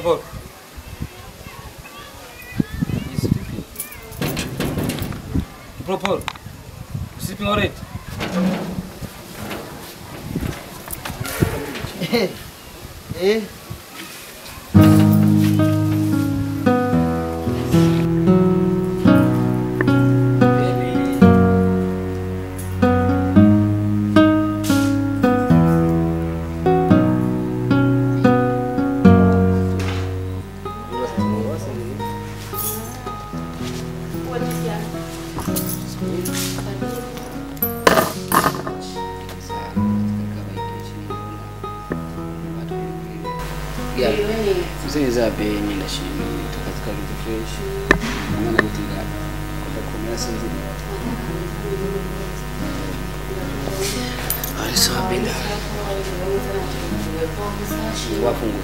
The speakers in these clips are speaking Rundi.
Por. Por. Sleeping already. Eh? Mzee beni na shimi tukatika vitu fresh maana kutinga kwa kumera sinzi ali sabina wafungu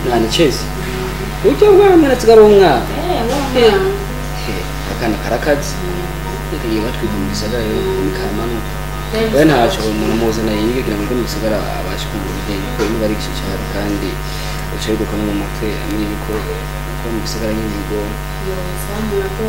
nani chezi ucyangwa mwana tsigaromwa akana karakazi Iki watu kumisagara ikamano wena hacho umuntu muzana yige kugira ngo kumisagara abashi kumurije ko bari gishishara kandi ucego kono mu mutwe amiri ko kumisagara y'inzigo yo samu nako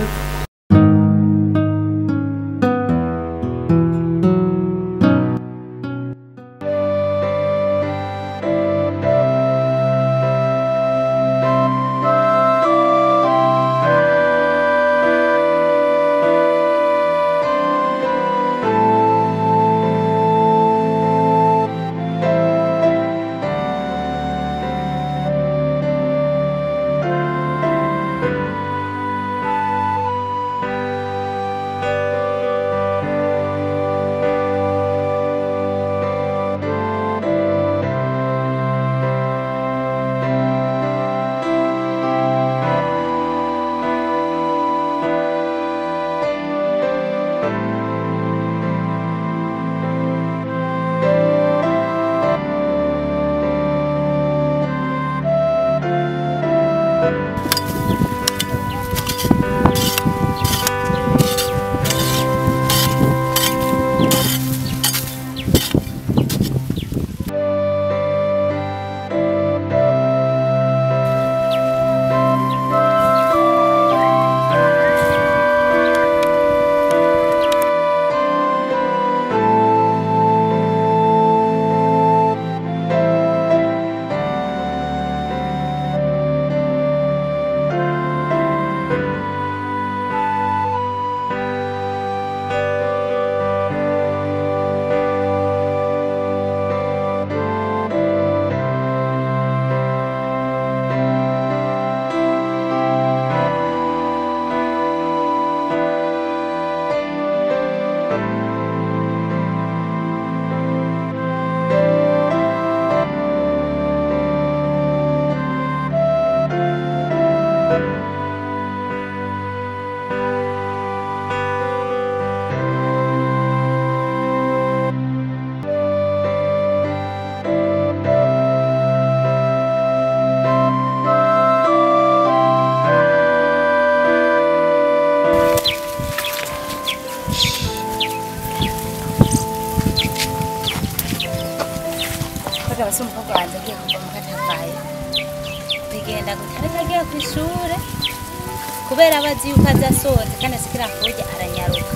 kubera abazi yuko azasohoza kandi asikira kuja aranyaruka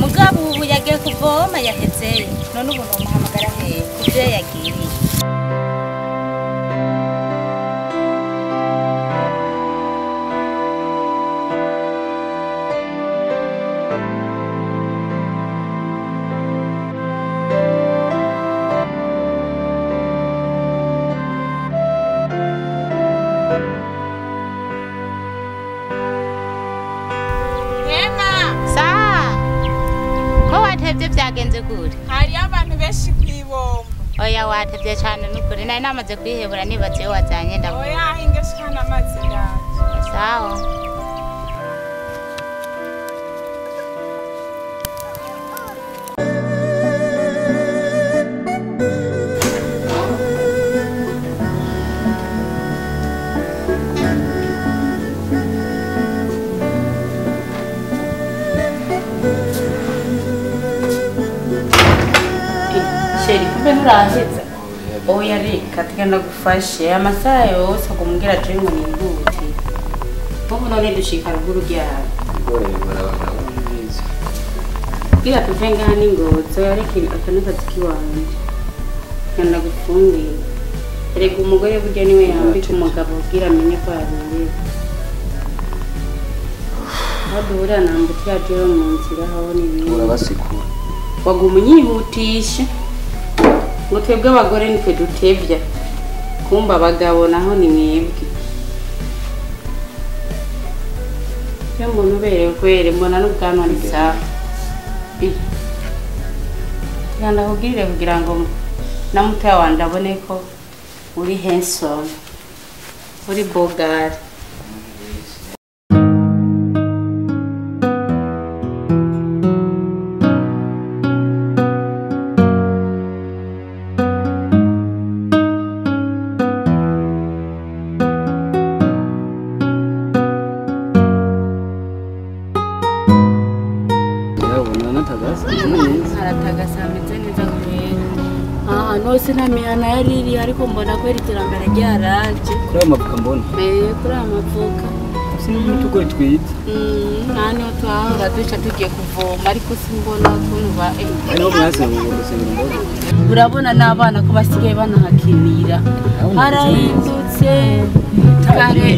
mugabo ubu yagiye kuvoma yahezeye none ubu nomuhamagara hehe kuvyo yagiriye byagenze gute hari abantu benshi kwibomba oya watevye cyane nukuri nari namaze kwihebura nibaze yo wazanye ndavuga oya ingeshana amazi ndaje sawa nturangiza oya reka tugenda gufashe amasaha yose kumubwira ati ngo nimbuti ubu none dushika ruguru ryawe bwira tuve ngaha n'ingozo yareke akanakazi kiwanje genda gufungira erega umugore burya niwe yambika umugabo ubwira amenye ko yabiye duhura nambuti yacu yo mu nzira aho n'ibindi urabasikura waguma unyihutisha ngo twebwe abagore nitwe dutevya kumba abagabo naho ni mwebwe iyo mbona uberewe kwere mbona n'ubwanwa ni sawa genda kubwirire kugira ngo na mutoya wanje abone ko uri handsome uri bogari nose nta mihana yari iri ariko mbona ko iterambere ryaraje kuri aya mavuka mbona kuri aya mavuka sinzi tugoye twita nani twahora duca tugiye kuvoma ariko simbona ukuntu ba ariho mwase ngo gusengera imboga urabona n'abana ko basigaye banahakinira harahindutse kare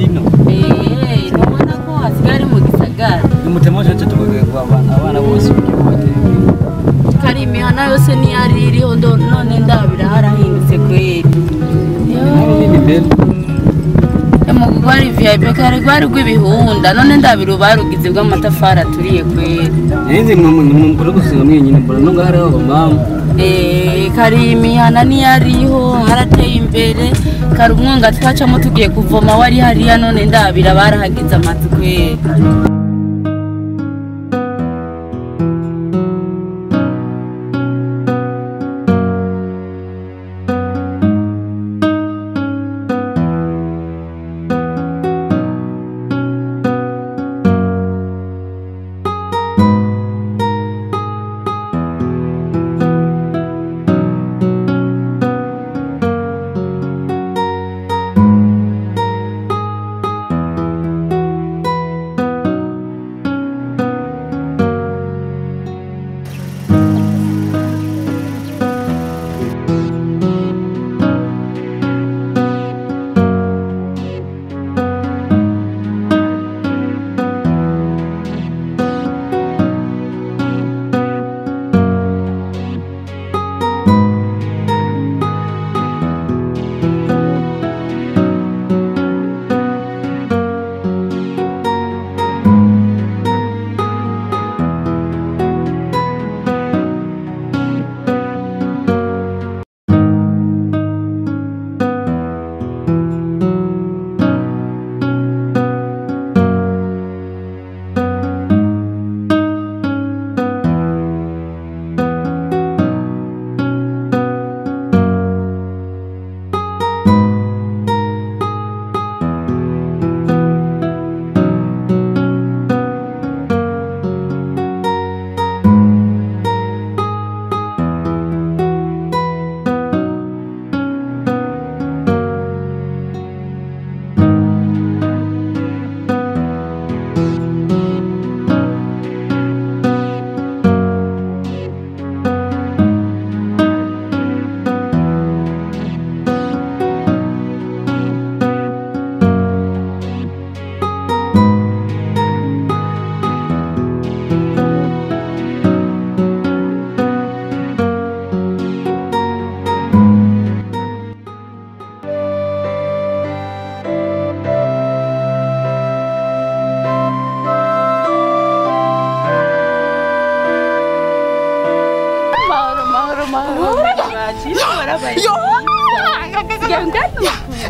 urabona ko hasigaye ari mu gisagara umutemo cyacu tubagiye kuba abana bose ugiye kubatera kari imihana yose niyari iriho none ndabira harahindutse kweri umugwari VIP kare gwari gw'ibihunda none ndabira barugize bw'amatafari aturiye kweri nzi mukore gusenga mwenyine mbona no ngahari abo mama kari imihana niyariho harateye imbere kari umwonga twacamo tugiye kuvoma wari hariya none ndabira barahagize amazi kweri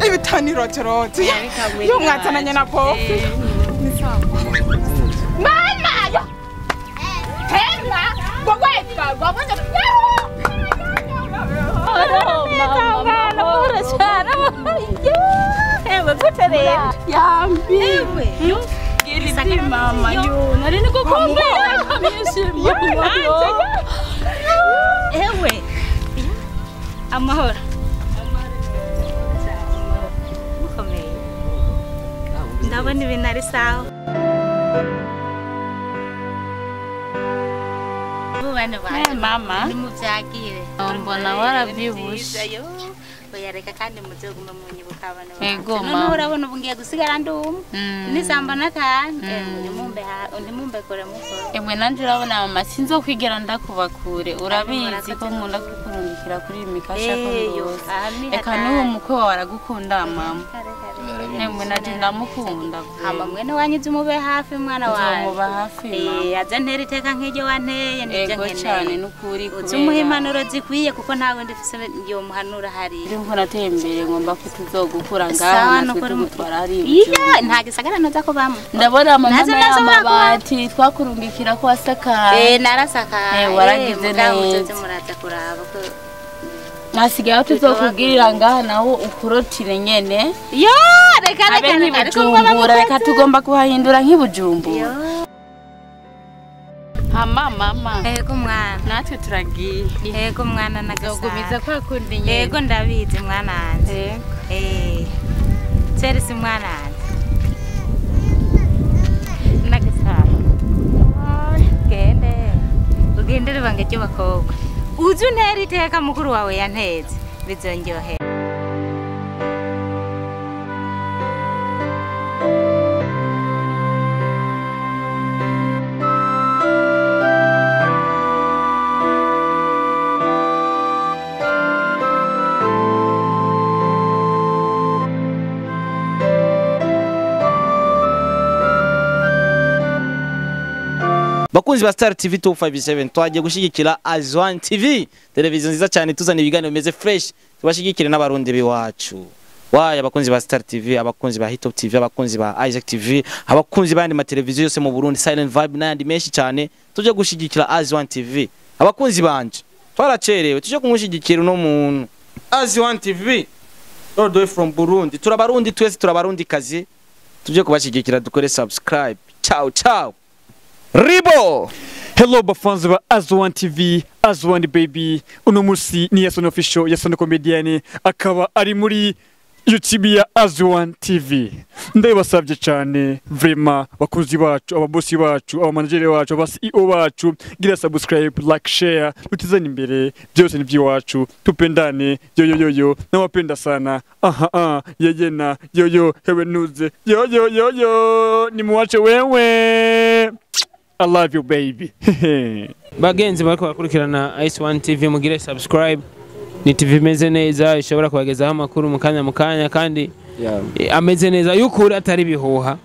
Ibitani rotoroti. Yo mwatananye na kofi. Mama yo. Tema, bogweka, bogweka. Mama, ora chara. Ewe gutere. Yambi. Ewe. Giri mama yo. Nari niko kombe. Ewe. amahoro mukomeye ndabona ibintu ari sawa mama ni muvyagire mbona waravyibushe oyareka kandi muzoguma munyibuka abana ego mama urabona ubu ngiye gusigara nduma nisamba nakandi nimumbe kore mukore emwe nanje urabona mama sinzokwigera ndakubakure urabizi ko nkunda kukurungikira kuri mikasha ko yose eka n'uwo mukwe wawe aragukunda mama emwe nanje ndamukunda hama mwene wanyize umube hafi mwana wawe nzomuba hafi aza ntera iteka nk'iryo wanteye nivyo ego cyane n'ukuri kubera uzumuha impanuro zikwiye kuko ntawe ndifise yo muhanura hari nko nateye imbere ngomba ko tuzogukura ngaho natwe tumutwara hari iya nta gisagara noza ko bamwe ndabona mama y'amabati twakurungikira ko wasakaye narasakaye waragize neza muraza kuraba ko nasigaye tuzokugirira ngaha nawo ukurotire nyene yo reka nk'ibujumbura reka tugomba kuhahindura nk'ibujumbura mama ego mwana natwe turagiye ego mwana nagagumiza kwa kundi nyene ego ndabizi mwana wanje serisi mwana wanje nagasa ugendere bange cyo bakobwa uzu ntera iteka mukuru wawe yanteze bizonyohera Bakunzi ba Star TV 257 twagiye gushigikira Azwan TV televiziyo nziza cyane tuzana ibiganiro bimeze fresh tubashigikire n'abarundi biwacu waya abakunzi ba Star TV abakunzi ba Hitop TV abakunzi ba Isaac TV abakunzi bandi ma televiziyo yose mu Burundi Silent Vibe n'andi menshi cyane tuje gushigikira Azwan TV abakunzi banje twaracerewe tuje kumushigikira no muntu Azwan TV all the way from Burundi turabarundi twese turabarundi kazi tuje kubashigikira dukore subscribe ciao ciao Ribo! Hello bafanzi ba Azwan TV, Azwan baby. Uno musi ni Yason official, Yason comedian akaba ari muri YouTube ya Azwan TV. Ndabasabye cyane vraiment bakuzi bacu, ababosi bacu, abamanagere bacu, aba CEO bacu, gira subscribe, like, share, tutizane imbere byose ni byiwacu. Tupendane yo nawapenda sana. Yeyena yo hewe nuze. Yo ni muwache wewe. I love you baby. Bagenzi bariko bakurikirana Ice1 TV mugire subscribe. Ni TV meze neza ishobora kubagezaho amakuru mukanya kandi ameze neza yukuri atari bihoha.